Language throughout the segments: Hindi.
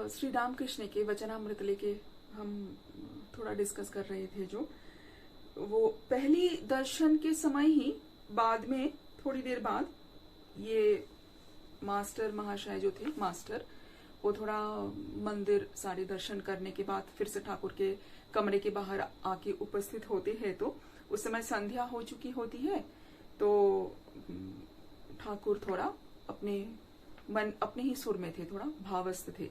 श्री रामकृष्ण के वचनामृत लेके हम थोड़ा डिस्कस कर रहे थे। जो वो पहली दर्शन के समय ही बाद में थोड़ी देर बाद ये मास्टर महाशय जो थे, मास्टर वो थोड़ा मंदिर सारे दर्शन करने के बाद फिर से ठाकुर के कमरे के बाहर आके उपस्थित होते हैं। तो उस समय संध्या हो चुकी होती है। तो ठाकुर थोड़ा अपने ही सुर में थे, थोड़ा भावस्थ थे।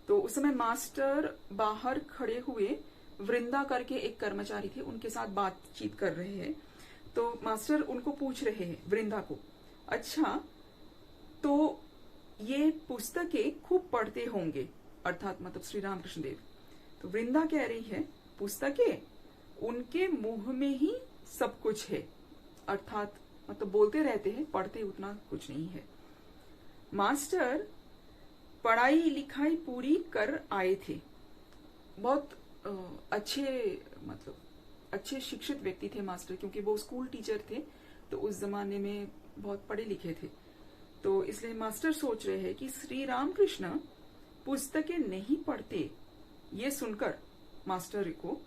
तो उस समय मास्टर बाहर खड़े हुए वृंदा करके एक कर्मचारी थे, उनके साथ बातचीत कर रहे हैं। तो मास्टर उनको पूछ रहे हैं, वृंदा को, अच्छा तो ये पुस्तकें खूब पढ़ते होंगे, अर्थात मतलब श्री रामकृष्ण देव। तो वृंदा कह रही है, पुस्तकें उनके मुंह में ही सब कुछ है, अर्थात मतलब बोलते रहते हैं, पढ़ते उतना कुछ नहीं है। मास्टर पढ़ाई लिखाई पूरी कर आए थे, बहुत अच्छे शिक्षित व्यक्ति थे मास्टर, क्योंकि वो स्कूल टीचर थे। तो उस जमाने में बहुत पढ़े लिखे थे। तो इसलिए मास्टर सोच रहे हैं कि श्री रामकृष्ण पुस्तकें नहीं पढ़ते। ये सुनकर मास्टर को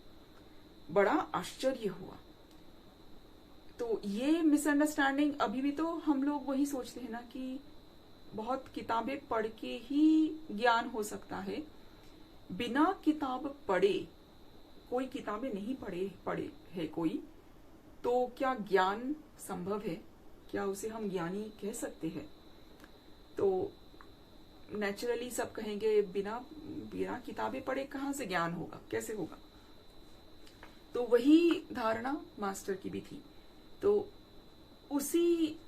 बड़ा आश्चर्य हुआ। तो ये मिसअंडरस्टैंडिंग अभी भी तो हम लोग वही सोचते हैं ना कि बहुत किताबें पढ़ के ही ज्ञान हो सकता है। बिना किताब पढ़े, कोई किताबें नहीं पढ़े है कोई, तो क्या ज्ञान संभव है? क्या उसे हम ज्ञानी कह सकते हैं? तो नेचुरली सब कहेंगे बिना किताबें पढ़े कहाँ से ज्ञान होगा, कैसे होगा? तो वही धारणा मास्टर की भी थी। तो उसी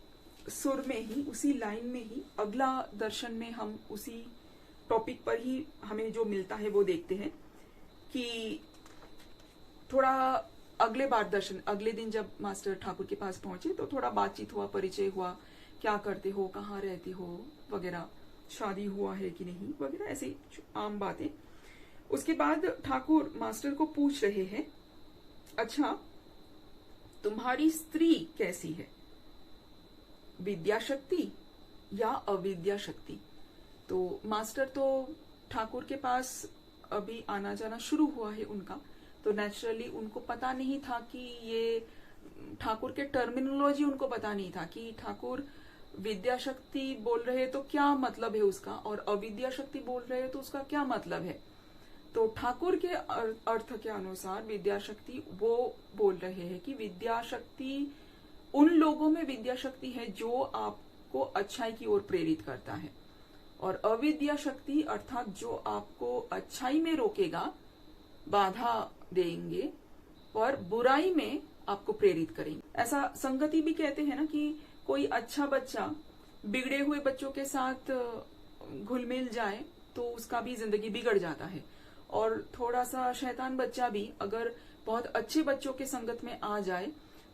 सुर में ही, उसी लाइन में ही अगला दर्शन में हम उसी टॉपिक पर ही हमें जो मिलता है वो देखते हैं कि थोड़ा अगले दिन जब मास्टर ठाकुर के पास पहुंचे तो थोड़ा बातचीत हुआ, परिचय हुआ, क्या करते हो, कहाँ रहते हो वगैरह, शादी हुआ है कि नहीं वगैरह, ऐसी आम बातें। उसके बाद ठाकुर मास्टर को पूछ रहे हैं, अच्छा तुम्हारी स्त्री कैसी है, विद्या शक्ति या अविद्या शक्ति? तो मास्टर तो ठाकुर के पास अभी आना जाना शुरू हुआ है उनका, तो नेचुरली उनको पता नहीं था कि ये ठाकुर के टर्मिनोलॉजी उनको पता नहीं था कि ठाकुर विद्या शक्ति बोल रहे हैं तो क्या मतलब है उसका, और अविद्या शक्ति बोल रहे हैं तो उसका क्या मतलब है। तो ठाकुर के अर्थ के अनुसार विद्या शक्ति वो बोल रहे हैं कि विद्या शक्ति उन लोगों में विद्या शक्ति है जो आपको अच्छाई की ओर प्रेरित करता है, और अविद्या शक्ति अर्थात जो आपको अच्छाई में रोकेगा, बाधा देंगे और बुराई में आपको प्रेरित करेंगे। ऐसा संगति भी कहते हैं ना कि कोई अच्छा बच्चा बिगड़े हुए बच्चों के साथ घुल मिल जाए तो उसका भी जिंदगी बिगड़ जाता है, और थोड़ा सा शैतान बच्चा भी अगर बहुत अच्छे बच्चों के संगत में आ जाए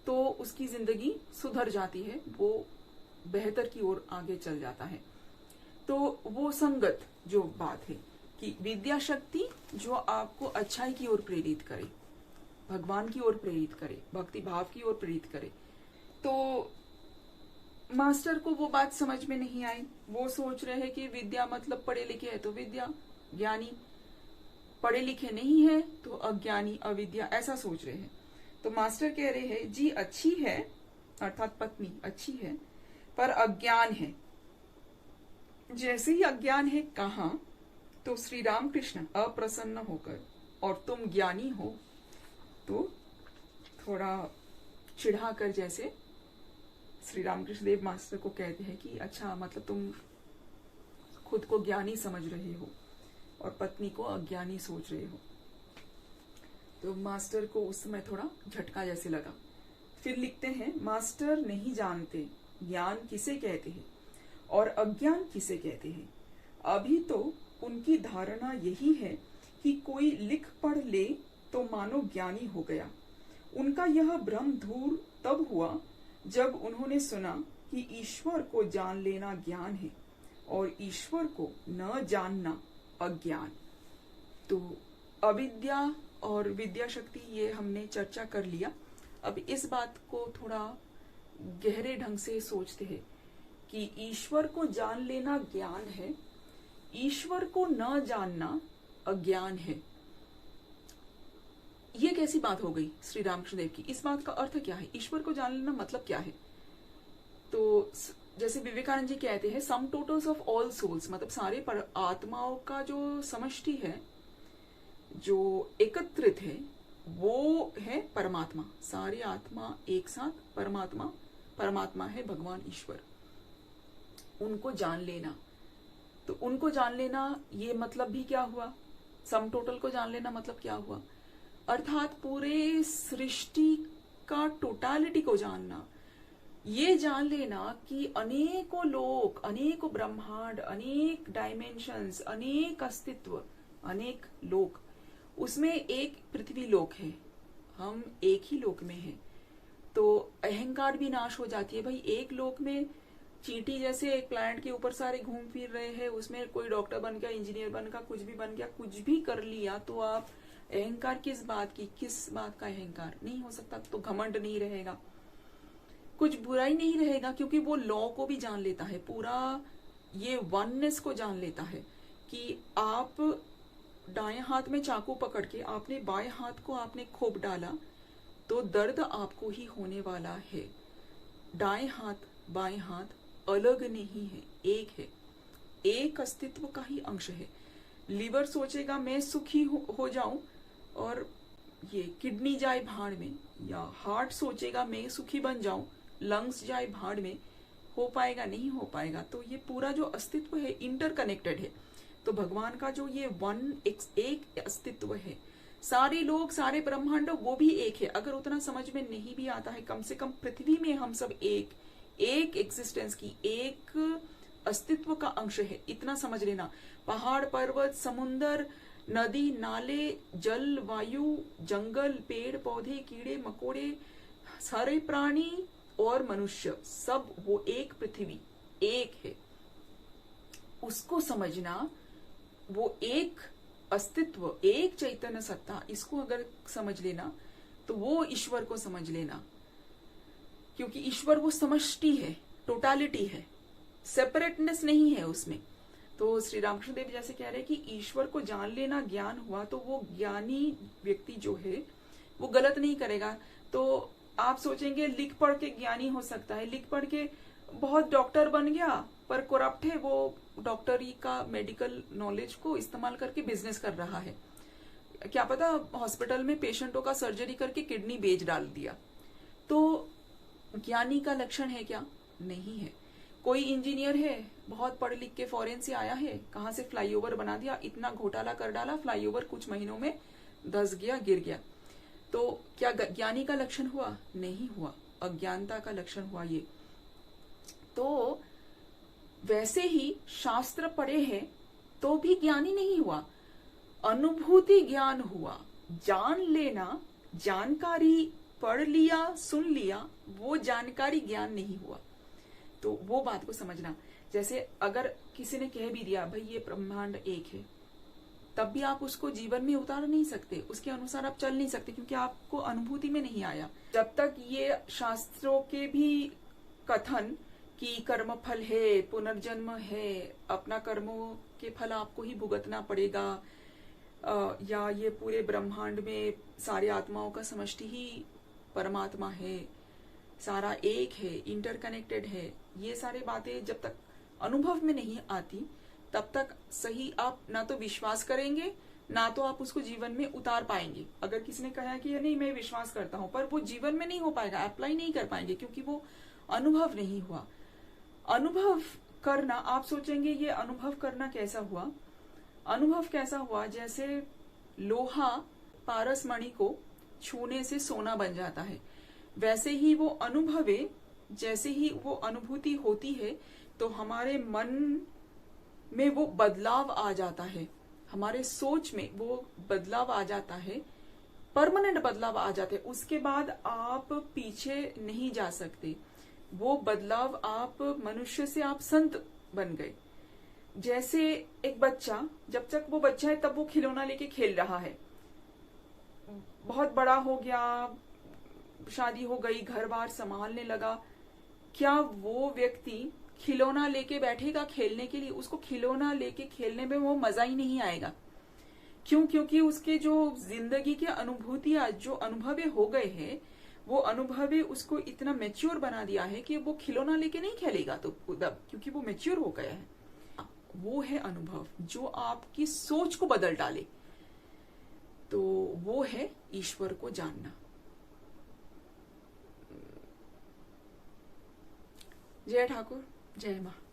तो उसकी जिंदगी सुधर जाती है, वो बेहतर की ओर आगे चल जाता है। तो वो संगत जो बात है कि विद्या शक्ति जो आपको अच्छाई की ओर प्रेरित करे, भगवान की ओर प्रेरित करे, भक्ति भाव की ओर प्रेरित करे। तो मास्टर को वो बात समझ में नहीं आई। वो सोच रहे हैं कि विद्या मतलब पढ़े लिखे है तो विद्या, ज्ञानी, पढ़े लिखे नहीं है तो अज्ञानी, अविद्या, ऐसा सोच रहे हैं। तो मास्टर कह रहे हैं, जी अच्छी है, अर्थात पत्नी अच्छी है, पर अज्ञान है। जैसे ही अज्ञान है कहा तो श्री रामकृष्ण अप्रसन्न होकर, और तुम ज्ञानी हो, तो थोड़ा चिढ़ाकर जैसे श्री रामकृष्ण देव मास्टर को कहते हैं कि अच्छा मतलब तुम खुद को ज्ञानी समझ रहे हो और पत्नी को अज्ञानी सोच रहे हो। तो मास्टर को उस समय थोड़ा झटका जैसे लगा। फिर लिखते हैं, मास्टर नहीं जानते ज्ञान किसे कहते हैं और अज्ञान किसे कहते हैं। अभी तो उनकी धारणा यही है कि कोई लिख पढ़ ले तो मानो ज्ञानी हो गया। उनका यह भ्रम दूर तब हुआ जब उन्होंने सुना कि ईश्वर को जान लेना ज्ञान है और ईश्वर को न जानना अज्ञान। तो अविद्या और विद्या शक्ति ये हमने चर्चा कर लिया। अब इस बात को थोड़ा गहरे ढंग से सोचते हैं कि ईश्वर को जान लेना ज्ञान है, ईश्वर को न जानना अज्ञान है। ये कैसी बात हो गई श्री रामकृष्ण देव की? इस बात का अर्थ क्या है? ईश्वर को जान लेना मतलब क्या है? तो जैसे विवेकानंद जी कहते हैं, सम टोटल्स ऑफ ऑल सोल्स, मतलब सारे आत्माओं का जो समष्टि है, जो एकत्रित है, वो है परमात्मा। सारी आत्मा एक साथ परमात्मा, परमात्मा है भगवान ईश्वर। उनको जान लेना, तो उनको जान लेना ये मतलब भी क्या हुआ? सम टोटल को जान लेना मतलब क्या हुआ? अर्थात पूरे सृष्टि का टोटालिटी को जानना, ये जान लेना कि अनेकों लोक, अनेकों ब्रह्मांड, अनेक डायमेंशंस, अनेक अस्तित्व, अनेक लोक, उसमें एक पृथ्वी लोक है, हम एक ही लोक में हैं। तो अहंकार भी नाश हो जाती है। भाई एक लोक में चींटी जैसे एक प्लैनेट के ऊपर सारे घूम फिर रहे हैं, उसमें कोई डॉक्टर बन गया, इंजीनियर बन गया, कुछ भी बन गया, कुछ भी कर लिया, तो आप अहंकार किस बात की, किस बात का अहंकार? नहीं हो सकता। तो घमंड नहीं रहेगा, कुछ बुराई नहीं रहेगा, क्योंकि वो लॉ को भी जान लेता है, पूरा ये वननेस को जान लेता है कि आप दाएं हाथ में चाकू पकड़ के आपने बाएं हाथ को आपने खोप डाला तो दर्द आपको ही होने वाला है। दाएं हाथ बाएं हाथ अलग नहीं है, एक है, एक अस्तित्व का ही अंश है। लीवर सोचेगा मैं सुखी हो जाऊं और ये किडनी जाए भाड़ में, या हार्ट सोचेगा मैं सुखी बन जाऊं, लंग्स जाए भाड़ में, हो पाएगा? नहीं हो पाएगा। तो ये पूरा जो अस्तित्व है इंटरकनेक्टेड है। तो भगवान का जो ये एक अस्तित्व है, सारे लोग, सारे ब्रह्मांड, वो भी एक है। अगर उतना समझ में नहीं भी आता है, कम से कम पृथ्वी में हम सब एक एग्जिस्टेंस की, एक अस्तित्व का अंश है, इतना समझ लेना। पहाड़, पर्वत, समुन्दर, नदी, नाले, जल, वायु, जंगल, पेड़ पौधे, कीड़े मकोड़े, सारे प्राणी और मनुष्य, सब वो एक पृथ्वी, एक है। उसको समझना, वो एक अस्तित्व, एक चैतन्य सत्ता, इसको अगर समझ लेना तो वो ईश्वर को समझ लेना। क्योंकि ईश्वर वो समष्टि है, टोटालिटी है, सेपरेटनेस नहीं है उसमें। तो श्री रामकृष्ण देव जैसे कह रहे हैं कि ईश्वर को जान लेना ज्ञान हुआ, तो वो ज्ञानी व्यक्ति जो है वो गलत नहीं करेगा। तो आप सोचेंगे लिख पढ़ के ज्ञानी हो सकता है, लिख पढ़ के बहुत डॉक्टर बन गया पर करप्ट है, वो डॉक्टरी का मेडिकल नॉलेज को इस्तेमाल करके बिजनेस कर रहा है, क्या पता हॉस्पिटल में पेशेंटों का सर्जरी करके किडनी बेच डाल दिया। तो ज्ञानी का लक्षण है क्या? नहीं है। कोई इंजीनियर है, बहुत पढ़ लिख के फॉरेन से आया है, कहाँ से फ्लाईओवर बना दिया, इतना घोटाला कर डाला, फ्लाईओवर कुछ महीनों में धंस गया, गिर गया। तो क्या ज्ञानी का लक्षण हुआ? नहीं हुआ, अज्ञानता का लक्षण हुआ ये। तो वैसे ही शास्त्र पढ़े हैं तो भी ज्ञानी नहीं हुआ, अनुभूति ज्ञान हुआ। जान लेना, जानकारी पढ़ लिया, सुन लिया, वो जानकारी ज्ञान नहीं हुआ। तो वो बात को समझना। जैसे अगर किसी ने कह भी दिया भाई ये ब्रह्मांड एक है, तब भी आप उसको जीवन में उतार नहीं सकते, उसके अनुसार आप चल नहीं सकते, क्योंकि आपको अनुभूति में नहीं आया। जब तक ये शास्त्रों के भी कथन कि कर्म फल है, पुनर्जन्म है, अपना कर्मों के फल आपको ही भुगतना पड़ेगा, या ये पूरे ब्रह्मांड में सारी आत्माओं का समष्टि ही परमात्मा है, सारा एक है, इंटरकनेक्टेड है, ये सारी बातें जब तक अनुभव में नहीं आती तब तक सही आप ना तो विश्वास करेंगे, ना तो आप उसको जीवन में उतार पाएंगे। अगर किसी ने कहा कि नहीं मैं विश्वास करता हूं, पर वो जीवन में नहीं हो पाएगा, अप्लाई नहीं कर पाएंगे, क्योंकि वो अनुभव नहीं हुआ। अनुभव करना, आप सोचेंगे ये अनुभव करना कैसा हुआ? अनुभव कैसा हुआ? जैसे लोहा पारस मणि को छूने से सोना बन जाता है, वैसे ही वो अनुभव है। जैसे ही वो अनुभूति होती है तो हमारे मन में वो बदलाव आ जाता है, हमारे सोच में वो बदलाव आ जाता है, परमानेंट बदलाव आ जाते हैं। उसके बाद आप पीछे नहीं जा सकते। वो बदलाव, आप मनुष्य से आप संत बन गए। जैसे एक बच्चा, जब तक वो बच्चा है तब वो खिलौना लेके खेल रहा है, बहुत बड़ा हो गया, शादी हो गई, घर बार संभालने लगा, क्या वो व्यक्ति खिलौना लेके बैठेगा खेलने के लिए, उसको खिलौना लेके खेलने में वो मजा ही नहीं आएगा। क्यों? क्योंकि उसके जो जिंदगी की अनुभूतियां, जो अनुभव हो गए हैं, वो अनुभव उसको इतना मैच्योर बना दिया है कि वो खिलौना लेके नहीं खेलेगा तो क्योंकि वो मैच्योर हो गया है। वो है अनुभव जो आपकी सोच को बदल डाले। तो वो है ईश्वर को जानना। जय ठाकुर, जय मां।